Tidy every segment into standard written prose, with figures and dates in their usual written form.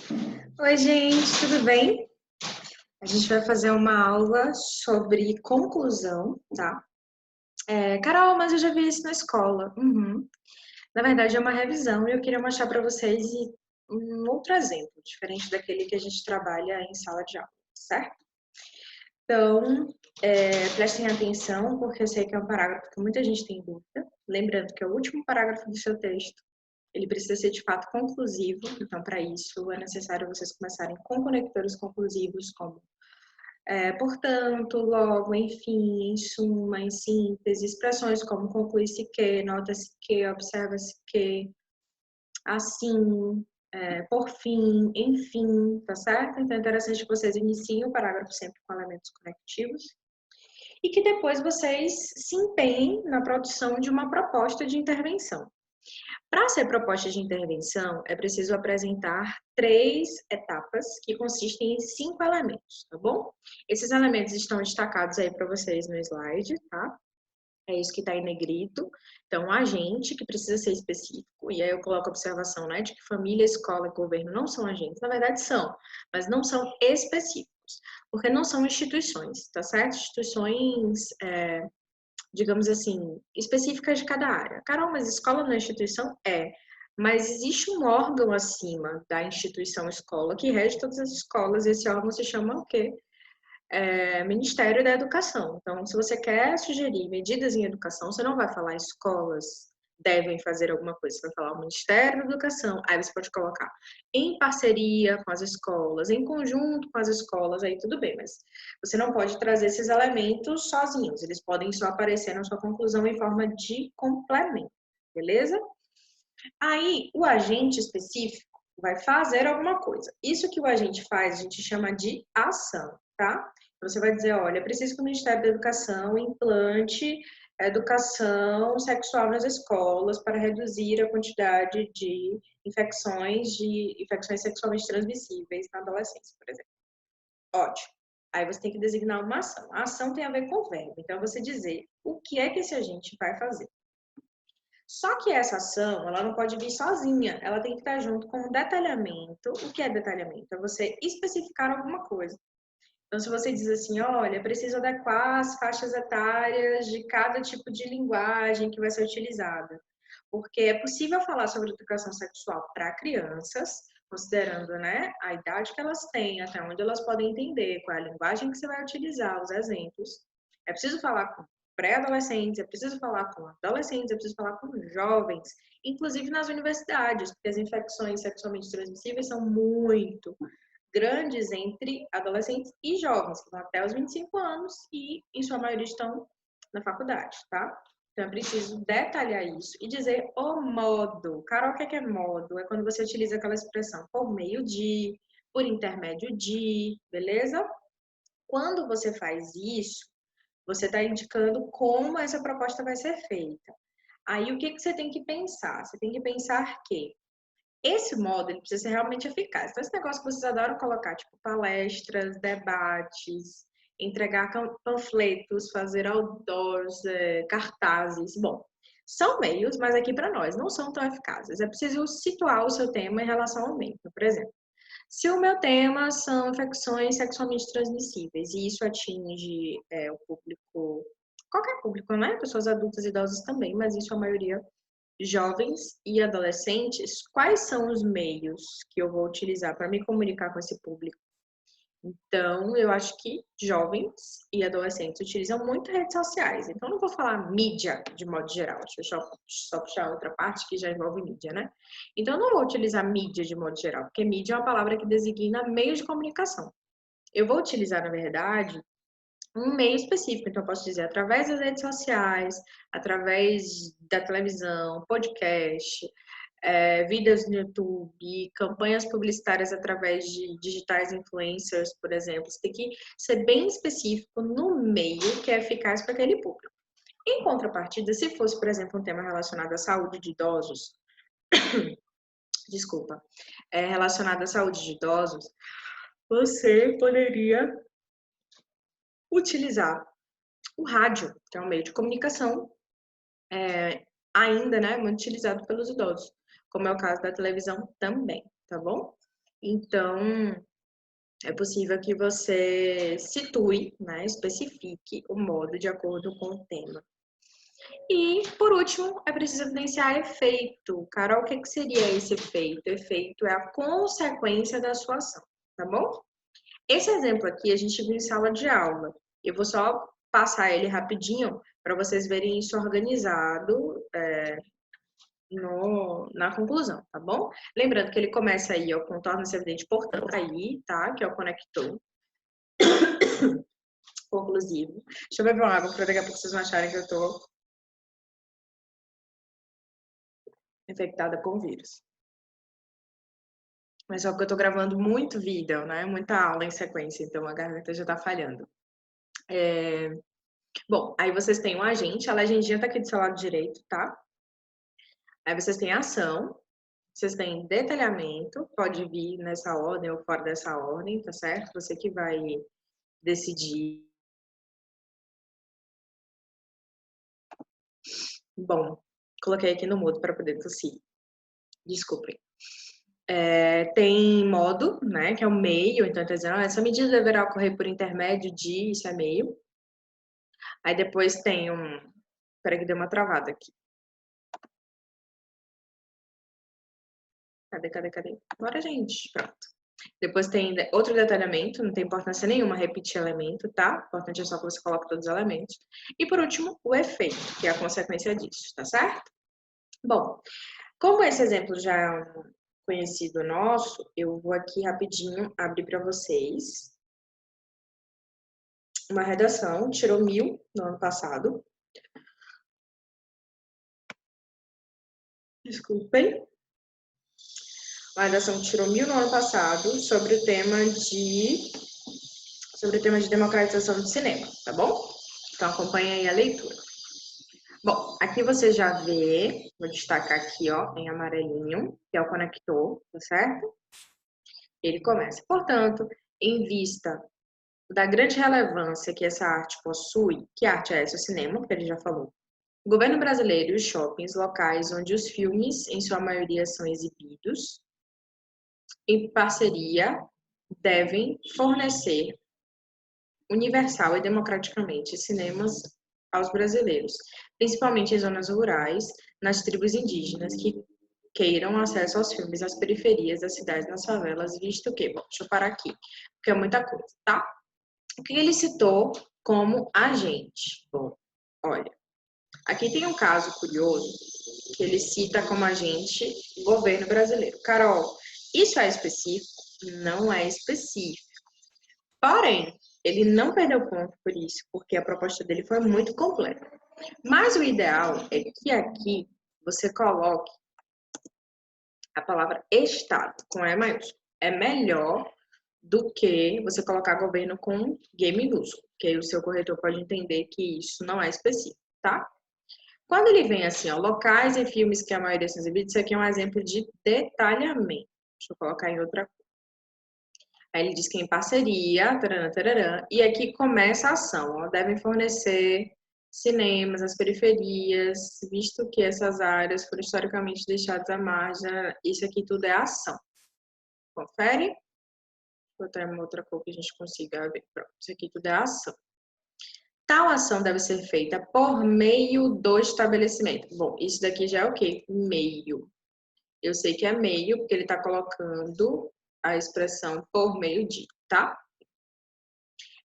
Oi, gente, tudo bem? A gente vai fazer uma aula sobre conclusão, tá? Carol, mas eu já vi isso na escola. Uhum. Na verdade, é uma revisão e eu queria mostrar para vocês um outro exemplo, diferente daquele que a gente trabalha em sala de aula, certo? Então, prestem atenção, porque eu sei que é um parágrafo que muita gente tem dúvida. Lembrando que é o último parágrafo do seu texto. Ele precisa ser de fato conclusivo, então, para isso, é necessário vocês começarem com conectores conclusivos, como portanto, logo, enfim, em suma, em síntese, expressões como conclui-se que, nota-se que, observa-se que, assim, por fim, enfim, tá certo? Então é interessante que vocês iniciem o parágrafo sempre com elementos conectivos e que depois vocês se empenhem na produção de uma proposta de intervenção. Para ser proposta de intervenção, é preciso apresentar 3 etapas que consistem em 5 elementos, tá bom? Esses elementos estão destacados aí para vocês no slide, tá? É isso que está em negrito. Então, agente, que precisa ser específico, e aí eu coloco a observação, né, de que família, escola e governo não são agentes, na verdade são, mas não são específicos, porque não são instituições, tá certo? Instituições digamos assim, específicas de cada área. Carol, mas escola não é instituição? É. Mas existe um órgão acima da instituição escola que rege todas as escolas, e esse órgão se chama o quê? Ministério da Educação. Então, se você quer sugerir medidas em educação, você não vai falar escolas devem fazer alguma coisa, você vai falar o Ministério da Educação. Aí você pode colocar em parceria com as escolas, em conjunto com as escolas, aí tudo bem, mas você não pode trazer esses elementos sozinhos, eles podem só aparecer na sua conclusão em forma de complemento, beleza? Aí, o agente específico vai fazer alguma coisa. Isso que o agente faz, a gente chama de ação, tá? Você vai dizer, olha, preciso que o Ministério da Educação implante a educação sexual nas escolas para reduzir a quantidade de infecções sexualmente transmissíveis na adolescência, por exemplo. Ótimo. Aí você tem que designar uma ação. A ação tem a ver com o verbo. Então, você dizer o que é que esse agente vai fazer. Só que essa ação, ela não pode vir sozinha, ela tem que estar junto com o detalhamento. O que é detalhamento? É você especificar alguma coisa. Então, se você diz assim, olha, preciso adequar as faixas etárias de cada tipo de linguagem que vai ser utilizada. Porque é possível falar sobre educação sexual para crianças, considerando, né, a idade que elas têm, até onde elas podem entender, qual é a linguagem que você vai utilizar, os exemplos. É preciso falar com pré-adolescentes, é preciso falar com adolescentes, é preciso falar com jovens, inclusive nas universidades, porque as infecções sexualmente transmissíveis são muito grandes entre adolescentes e jovens, que vão até os 25 anos e, em sua maioria, estão na faculdade, tá? Então, é preciso detalhar isso e dizer o modo. Carol, o que é modo? É quando você utiliza aquela expressão por meio de, por intermédio de, beleza? Quando você faz isso, você está indicando como essa proposta vai ser feita. Aí, o que você tem que pensar? Você tem que pensar que esse modo ele precisa ser realmente eficaz. Então, esse negócio que vocês adoram colocar, tipo palestras, debates, entregar panfletos, fazer outdoors, cartazes, bom, são meios, mas aqui para nós não são tão eficazes. É preciso situar o seu tema em relação ao meio. Por exemplo, se o meu tema são infecções sexualmente transmissíveis e isso atinge o público, qualquer público, né? Pessoas adultas e idosas também, mas isso a maioria jovens e adolescentes, quais são os meios que eu vou utilizar para me comunicar com esse público? Então, eu acho que jovens e adolescentes utilizam muito redes sociais. Então, não vou falar mídia de modo geral. Deixa eu só puxar outra parte que já envolve mídia, né? Então, eu não vou utilizar mídia de modo geral, porque mídia é uma palavra que designa meio de comunicação. Eu vou utilizar, na verdade, um meio específico. Então, eu posso dizer através das redes sociais, através da televisão, podcast, vídeos no YouTube, campanhas publicitárias através de digitais influencers, por exemplo. Você tem que ser bem específico no meio que é eficaz para aquele público. Em contrapartida, se fosse, por exemplo, um tema relacionado à saúde de idosos, desculpa, relacionado à saúde de idosos, você poderia utilizar o rádio, que é um meio de comunicação ainda, né, muito utilizado pelos idosos, como é o caso da televisão também, tá bom? Então, é possível que você situe, né, especifique o modo de acordo com o tema. E, por último, é preciso evidenciar efeito. Carol, o que seria esse efeito? Efeito é a consequência da sua ação, tá bom? Esse exemplo aqui a gente viu em sala de aula. Eu vou só passar ele rapidinho para vocês verem isso organizado na conclusão, tá bom? Lembrando que ele começa aí, ó, com torna-se evidente, portanto, aí, tá? Que é o conector conclusivo. Deixa eu beber uma água para daqui a pouco vocês não acharem que eu tô infectada com vírus. Mas só que eu tô gravando muito vídeo, né? Muita aula em sequência, então a garganta já tá falhando. Bom, aí vocês têm o agente, a legendinha tá aqui do seu lado direito, tá? Aí vocês têm ação, vocês têm detalhamento, pode vir nessa ordem ou fora dessa ordem, tá certo? Você que vai decidir. Bom, coloquei aqui no mudo para poder tossir. Desculpem. Tem modo, né, que é o meio, então tá dizendo, essa medida deverá ocorrer por intermédio de, isso é meio. Aí depois tem peraí que deu uma travada aqui. Cadê? Bora, gente, pronto. Depois tem outro detalhamento, não tem importância nenhuma repetir elemento, tá? O importante é só que você coloque todos os elementos. E por último, o efeito, que é a consequência disso, tá certo? Bom, como esse exemplo já é um conhecido nosso, eu vou aqui rapidinho abrir para vocês uma redação, tirou 1000 no ano passado. Desculpem. Uma redação que tirou 1000 no ano passado sobre o tema de democratização do cinema, tá bom? Então acompanha aí a leitura. Bom, aqui você já vê, vou destacar aqui, ó, em amarelinho, que é o conector, tá certo? Ele começa. Portanto, em vista da grande relevância que essa arte possui, que arte é essa? O cinema, que ele já falou. O governo brasileiro e os shoppings, locais onde os filmes, em sua maioria, são exibidos, em parceria, devem fornecer universal e democraticamente cinemas aos brasileiros, principalmente em zonas rurais, nas tribos indígenas que queiram acesso aos filmes nas periferias das cidades, nas favelas, visto que, bom, deixa eu parar aqui, porque é muita coisa, tá? O que ele citou como agente? Bom, olha, aqui tem um caso curioso que ele cita como agente o governo brasileiro. Carol, isso é específico? Não é específico. Porém, ele não perdeu ponto por isso, porque a proposta dele foi muito completa. Mas o ideal é que aqui você coloque a palavra Estado com E maiúsculo. É melhor do que você colocar governo com G minúsculo, que aí o seu corretor pode entender que isso não é específico, tá? Quando ele vem assim, ó, locais e filmes que a maioria são exibidos, isso aqui é um exemplo de detalhamento. Deixa eu colocar em outra cor. Aí ele diz que é em parceria, tarará, tarará, e aqui começa a ação, ó, devem fornecer cinemas, as periferias, visto que essas áreas foram historicamente deixadas à margem, isso aqui tudo é ação. Confere? Vou botar uma outra cor que a gente consiga ver. Pronto, isso aqui tudo é ação. Tal ação deve ser feita por meio do estabelecimento. Bom, isso daqui já é o quê? Meio. Eu sei que é meio, porque ele está colocando a expressão por meio de, tá?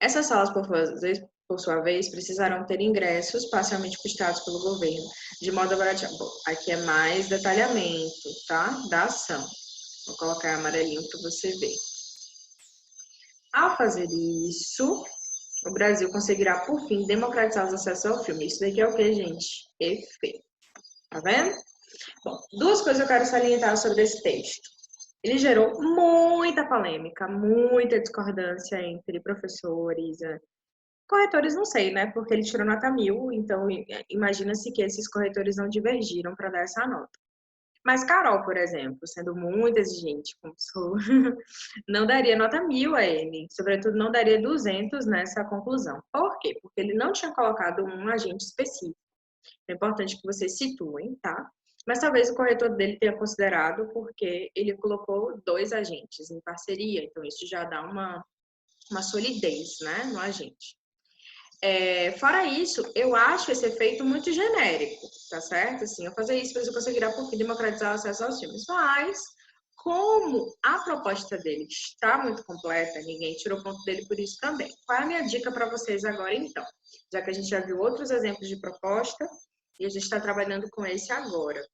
Essas salas, por sua vez, precisarão ter ingressos parcialmente custeados pelo governo, de modo a baratear. Bom, aqui é mais detalhamento, tá? Da ação. Vou colocar amarelinho para você ver. Ao fazer isso, o Brasil conseguirá, por fim, democratizar os acessos ao filme. Isso daqui é o que, gente? Efeito. Tá vendo? Bom, duas coisas eu quero salientar sobre esse texto. Ele gerou muita polêmica, muita discordância entre professores, corretores não sei, né? Porque ele tirou nota 1000, então imagina-se que esses corretores não divergiram para dar essa nota. Mas Carol, por exemplo, sendo muito exigente, como sou, não daria nota 1000 a ele. Sobretudo, não daria 200 nessa conclusão. Por quê? Porque ele não tinha colocado um agente específico. É importante que vocês situem, tá? Mas talvez o corretor dele tenha considerado porque ele colocou 2 agentes em parceria, então isso já dá uma solidez, né, no agente. Fora isso, eu acho esse efeito muito genérico, tá certo? Assim, eu fazer isso, mas eu conseguiria por fim democratizar o acesso aos filmes. Mas, como a proposta dele está muito completa, ninguém tirou ponto dele por isso também. Qual é a minha dica para vocês agora, então? Já que a gente já viu outros exemplos de proposta e a gente está trabalhando com esse agora.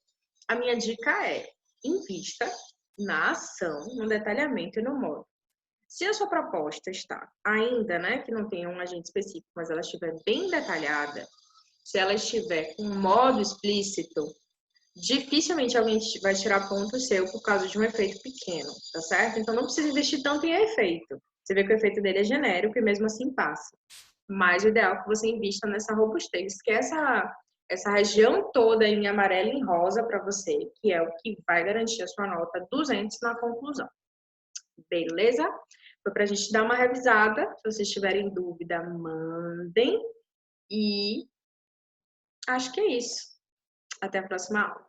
A minha dica é: invista na ação, no detalhamento e no modo. Se a sua proposta está ainda, né, que não tenha um agente específico, mas ela estiver bem detalhada, se ela estiver com um modo explícito, dificilmente alguém vai tirar ponto seu por causa de um efeito pequeno, tá certo? Então não precisa investir tanto em efeito. Você vê que o efeito dele é genérico e mesmo assim passa. Mas o ideal é que você invista nessa robustez, que é essa região toda em amarelo e em rosa para você, que é o que vai garantir a sua nota 200 na conclusão. Beleza? Foi para a gente dar uma revisada. Se vocês tiverem dúvida, mandem. E acho que é isso. Até a próxima aula.